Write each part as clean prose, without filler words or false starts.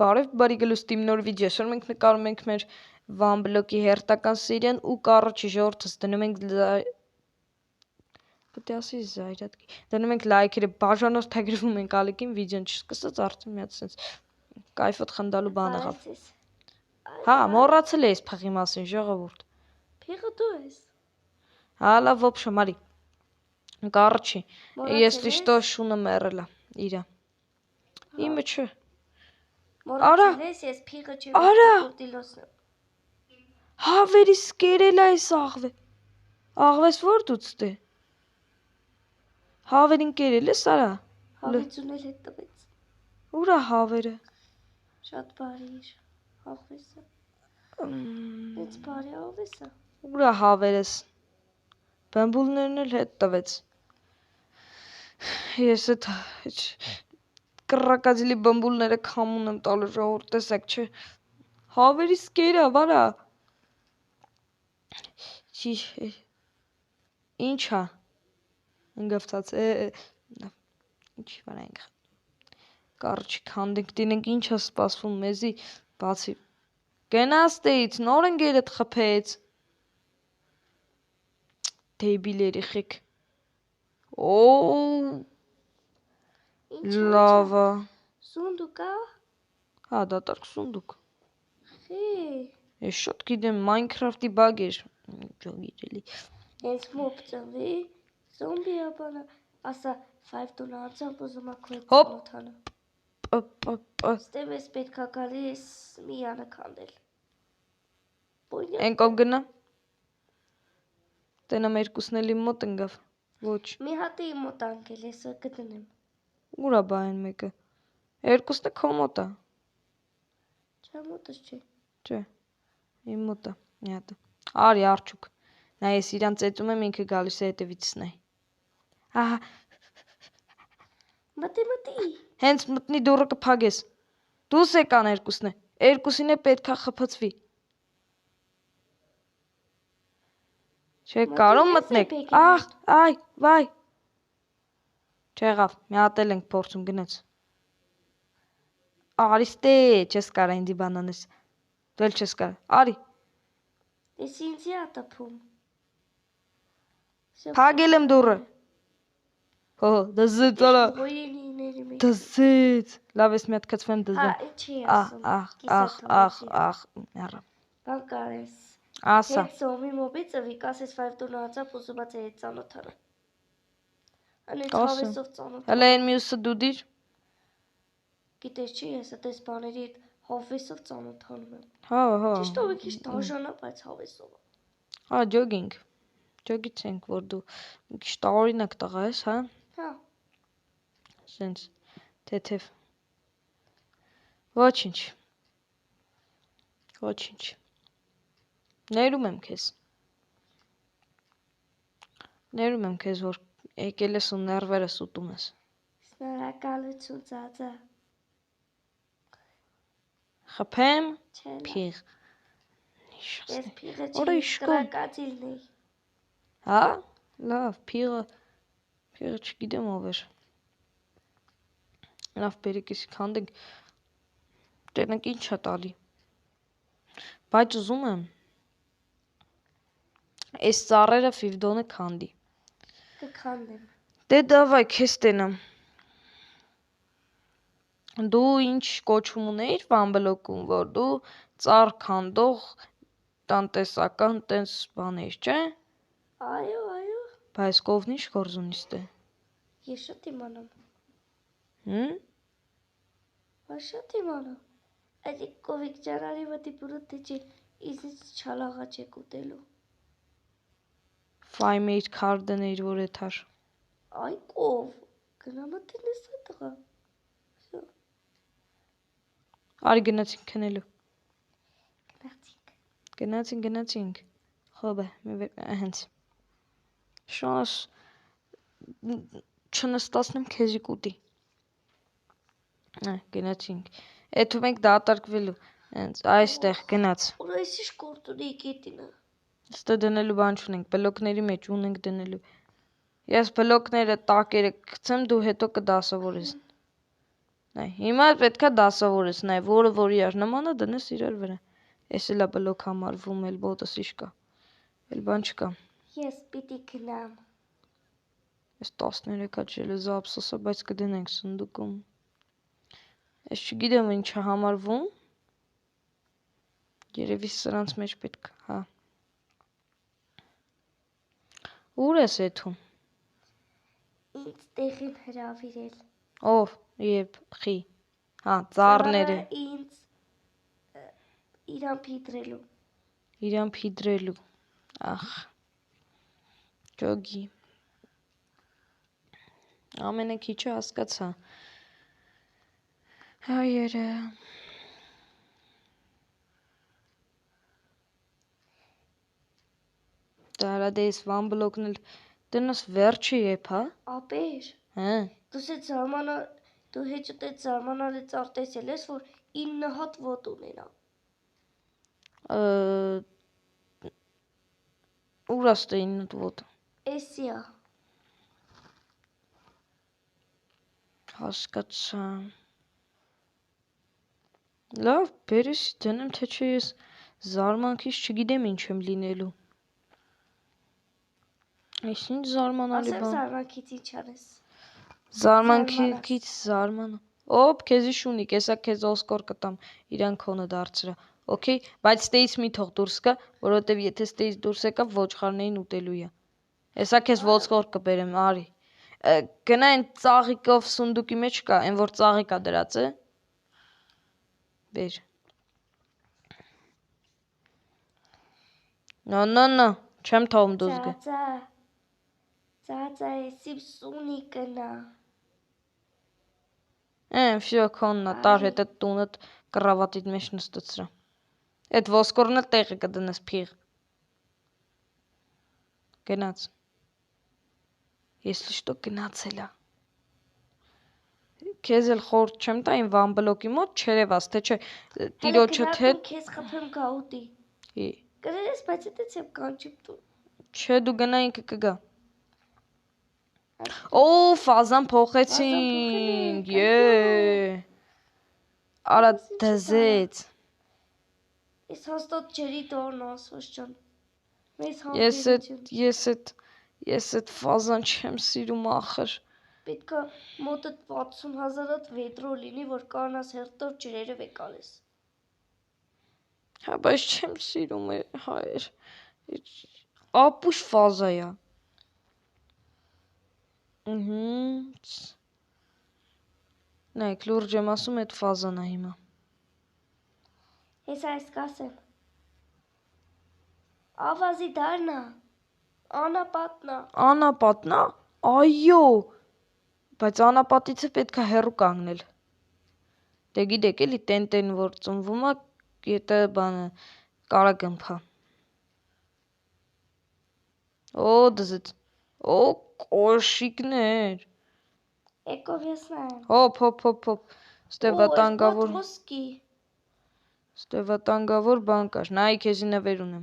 Բարև բարի գլուստիմ նոր վիդեո, այսօր մենք նկարում ենք մեր One Block-ի հերթական սերիան ու կառաջի ժողովրդս դնում ենք լայքերը, բաժանորդագրվում ենք ալիքին, վիդեոն չսկսած արդեն մի հատ սենց կայֆոտ խնդալու բան եղավ։ Հա, մոռացել էի փղի մասին, ժողովուրդ։ Փիղը դու ես։ Հա, լավ, в общем, արի։ Կառաջի, если что, շունը մեռել է իրա։ Իմը չէ։ Մոռացել ես, ես փիղը չեմ Արա։ Հավերիս կերել է այս աղվես որ դուց դե։ Հավերին կերել ես արա։ Հավեցուն էլ հետ տվեց։ Ուրա հավերը։ Շատ բարի էր աղվեսը։ Դից բարի աղվեսը։ Ուրա հավերս։ Բամբուլներն էլ հետ տվեց։ Ես էդ կռակածիլի բամբուլները քամուն եմ տալու ժողովուրդ տեսեք չէ։ Հավերիս կերա վարա։ Ինչա։ Ընգավցած ինչ վրա ենք։ Կարճ քանդենք դինենք ինչա սպասվում մեզի բացի։ Գնաց դեից նոր ընկերդ խփեց։ Դեբիլերի խիկ։ Օ լավա։ Սունդուկա։ Հա, դատարկ սունդուկ։ Խի։ Ես շատ գիտեմ Minecraft-ի բագ էր։ Ջո գիտելի։ Ես մոբ ծնվի, զոմբի ապանը, ասա 5 տուն անցամբ ուզում ակույր ծանոթանը։ Ստև ես պետքա գալիս միանը կանդել։ Են կով գնա։ Տենամ երկուսն էլ իմ մոտ ընգավ։ Ոչ։ Մի հատը իմ մոտ անգել, ես գտնեմ։ Ուրա բա են մեկը։ Երկուսն է քո մոտ է։ Չէ մոտս չի։ Չէ։ Իմ մոտ է մի հատը։ Արի արջուկ։ Նա ես իրան ծեծում եմ ինքը գալիս է հետևիցս նայ։ Ահա։ Մտի։ Հենց մտնի դուրը կփագես։ Դուս եկան երկուսն է։ Երկուսին է պետքա խփացվի։ Չէ, կարոմ մտնեք։ Ահ, այ, վայ։ Չեղավ, մի հատ էլ ենք փորձում գնաց։ Արիստե, չես կարա ինձի բանանես։ Դու էլ չես կարա։ Արի։ Ես ինձի ա տփում։ Փագել եմ դուրը։ Հո, դզեց արա։ Դզեց։ Լավ ես մի հատ կծվեմ դզեմ։ Հա, ինչի ասում։ Ահ, ներա։ Բան կարես։ Ասա։ Հետ սոմի մոբից վիկ ասես 5 տուն անցապ ուզումած է հետ ծանոթանը։ Անից հավեսով ծանոթ։ Հələ են մյուսը դու դիր։ Գիտես չի, ես այդպես բաների հետ հավեսով ծանոթանում եմ։ Հա։ Ճիշտ ով եք դաժան է, բայց հավեսով։ Հա, ջոգինգ։ Ջոգից ենք, որ դու մի քիչ տարօրինակ տղա ես, հա։ Հա։ Սենց թեթև։ Ոչինչ։ Ներում եմ քեզ, որ եկել ես ու ներվերս ուտում ես։ Շնորհակալություն ծածա։ Խփեմ։ Չէ։ Փիղ։ Ես փիղը չի, կրակածիլն էի։ Հա, լավ, փիղը չգիտեմ ով էր։ Լավ, բերեք եսի քանդենք։ Տենենք ինչա տալի։ Բայց ուզում եմ այս ծառերը Ֆիվդոնը քանդի։ Կքանդեմ։ Դե դավայ, քեզ տենամ։ Դու ինչ կոչում ունեիր One Block-ում, որ դու ծառ քանդող տնտեսական տես բան ես, չէ։ Այո։ Բայց կողն ինչ գործ ունիս դե։ Ես շատ իմանամ։ Ես շատ իմանամ։ Այդ կովիկ ջանարի վտի բուրուտ չի, իզից չալաղաչ եք ուտելու։ Ֆայմեյր քարդն էիր, որ էթար։ Այ կով, գնամատին ես է տղա։ Արի գնացինք քնելու։ Գնացինք։ Գնացինք։ Խոբը, հենց։ Շանս չնստացնեմ քեզի կուտի։ Գնացինք։ Էթում ենք դատարկվելու։ Հենց այստեղ գնաց։ Ուր այս ինչ կորտունի կետինը։ Ստե դնելու բան չունենք, բլոկների մեջ ունենք դնելու։ Ես բլոկները տակերը գցեմ, դու հետո կդասավորես։ Նայ, հիմա պետքա դասավորես, նայ, որը որ իրար նման է, դնես իրար վրա։ Էս էլա բլոկ համարվում, էլ ոտս իշ կա։ Էլ բան չկա։ Ես պիտի գնամ։ Էս 13-ա ջելեզա ափսոսա, բայց կդնենք սնդուկում։ Ես չգիտեմ ինչ է համարվում։ Երևի սրանց մեջ պետք, հա։ Ուր ես եթում։ Ինձ տեղին հրավիրել։ Ով, և, խի։ Հա, ծառները։ Ինձ իրան փիդրելու։ Իրան փիդրելու։ Ախ։ Ջոգի։ Ամենաքիչը հասկացա։ Հայերը։ Դարա դես վան բլոկն էլ դնս վերջը եփ, հա։ Ապեր։ Հա։ Դու հեչտ այդ զարմանալի ծառ տեսել ես, որ 9 հատ ոտ ունենա։ Ուր աստե 9 ոտ։ Էսիա։ Հասկացա։ Լավ, բերես դնեմ, թե չէ ես զարմանքից չգիտեմ ինչ եմ լինելու։ Այս ինչ զարմանալի Ասեմ բան։ զարմանքից ինչ անես։ Զարմանքից զարման։ Օպ, քեզի շունի, կեսա քեզ օսկոր կտամ, իրան քոնը դարձրա։ Okay, բայց ստեից մի թող դուրս գա, որովհետև եթե ստեից դուրս եկա, ոչխարներին ուտելու է։ Հեսա քեզ ոսկոր կբերեմ, արի։ Գնա այն ծաղիկով սունդուկի մեջ կա, այն որ ծաղիկ է դրած է։ Բեր։ No, չեմ թողում դուս գա։ Ծածա, էսիմ սունի կնա։ Всё, քոննա, տար հետ այդ տունդ կռավատիդ մեջ նստեցրա։ Այդ ոսկորն էլ տեղը կդնես փիղ։ Գնաց։ Если что գնացելա։ Քեզ էլ խորտ չեմ տա այն վան բլոկի մոտ չերևաս, թե չէ տիրոջդ հետ քեզ խփեմ գաուտի։ Կրես, բայց այդպես եմ կանչիմ դու։ Չէ, դու գնա ինքը կգա։ Օ, ֆազան փոխեցինք։ Արա դզեց։ Ես հաստատ ջերի տորն ասոս ջան։ Ես այդ ֆազան չեմ սիրում ախր։ Պետք է մոտդ 60,000 հատ վետրո լինի, որ կանաս հերթով ջրերը վեկալես։ Հա, բայց չեմ սիրում հայեր։ Ապուշ ֆազա է։ Նայք, լուրջ եմ ասում, այդ ֆազան է հիմա։ Ես այս կասեմ։ Ավազի դարնա։ Անապատնա։ Այո։ Բայց անապատիցը պետքա հեռու կանգնել։ Դե գիտեք էլի տեն որ ծնվում է, եթե բանը կարագմփա։ Օ, դզեց։ Օ, կոշիկներ։ Եկով ես նայեմ։ Հոп։ Ստե վտանգավոր բան կար։ Նայ քեզի նվեր ունեմ։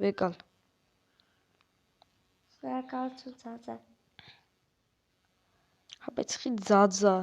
Վեկալ։ Շնորհակալություն ծածա։ Հա, բայց խի ձածա։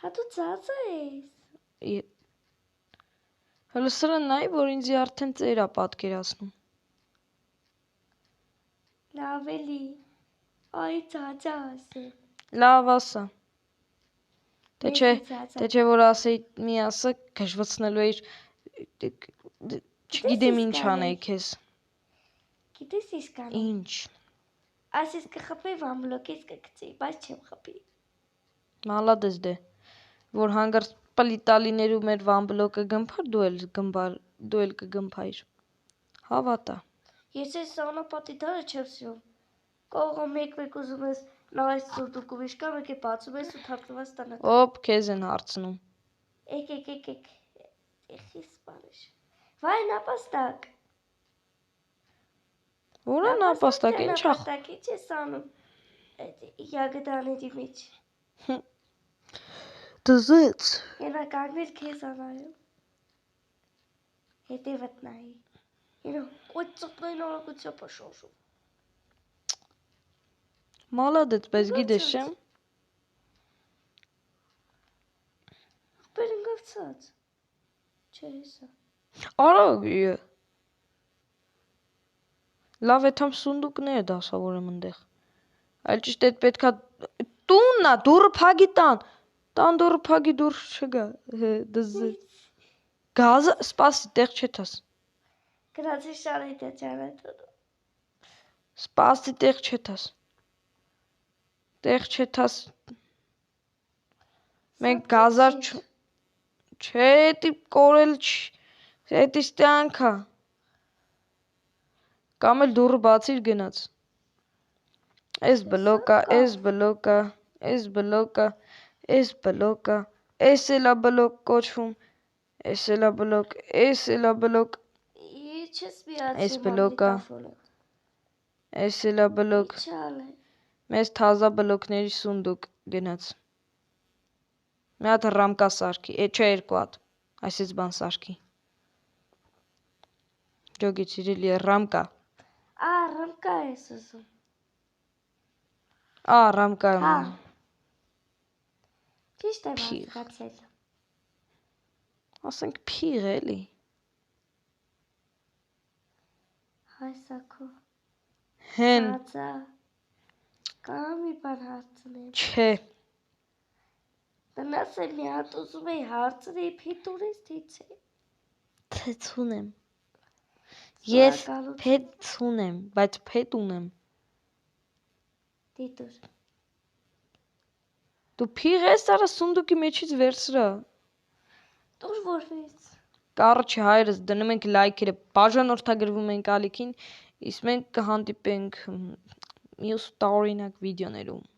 Հա դու ծածա ես։ Հələ սրա նայ, որ ինձի արդեն ծեր է պատկերացնում։ Լավ էլի։ Այ ծածա ասեմ։ Լավ ասա։ Թե չէ որ ասեի մի ասա գժվացնելու էիր չգիտեմ ինչ անեի քեզ։ Գիտես ինչ կանեմ։ Ինչ։ Ասես կխփեի վան բլոկից կգցեի, բայց չեմ խփի։ Մալադես դե։ Որ հանգարց պլիտալիներու մեր վան բլոկը գմփար դու էլ կգմփայիր։ Հավատա։ Ես այս անապատի դարը չեմ սիրում։ Կողը մեկ ուզում ես նայես սուդուկու վիշկա, մեկ է բացում ես ու թաքնված տանդ։ Օպ, քեզ են հարցնում։ Եք։ Ეხիս բանիշ։ Վայ նապաստակ։ Ուրա նապաստակ, ինչ ախ։ Նապաստակ ինչ ես անում։ Յագդաների մեջ։ Դզեց։ Ենա կանգնել քեզ անայում։ Հետևդ նայի։ Ենա կոյծպնային օրագությամբ աշոշում։ Մալադեց, բայց գիտես չեմ։ Ջրբեր ընկացած։ Չէ, հեսա։ Արա լավ է թամ սունդուկներ է դասավորեմ ընդեղ։ Այլ ճիշտ է պետքա տուննա դուրը փագի տան դուրը փագի դուր չգա դզ գազը սպասի տեղ չետաս Գրացի շարիտ է ճանաչում։ սպասի տեղ չետաս մենք գազար չէ դի կորել էդի ստյանքա կամ էլ դուրը բացիր գնաց Էս բլոկա, էս բլոկա, էս բլոկա, էս բլոկա, էս էլա բլոկ կոչվում, էս էլա բլոկ, էս էլա բլոկ, Չես միացի էս բլոկա, էս էլա բլոկ, մեզ թազա բլոկների սունդուկ գնաց։ Մի հատ ռամկա սարքի, չէ երկու հատ, այսից բան սարքի։ Ջոգի Ցիրիլի ռամկա։ Ռամկա ես ուզում։ Ռամկա։ Ճիշտ եմ հասկացել։ Ասենք փիղ էլի։ Հայսակո։ Հեն։ Ծածա։ Կամ մի բան հարցնեմ։ Չէ։ Տնաս է մի հատ ուզում էի հարցնի փետուրից թիցե։ Թեց ունեմ։ Ես փետ ունեմ, բայց փետ ունեմ։ Դիտուր։ Դու փիղ ես արա սունդուկի մեջից վերցրա։ Դուր որից։ Կարճ հայրս դնում ենք լայքերը, բաժանորդագրվում ենք ալիքին, իսկ մենք կհանդիպենք մյուս տարօրինակ վիդեոներում։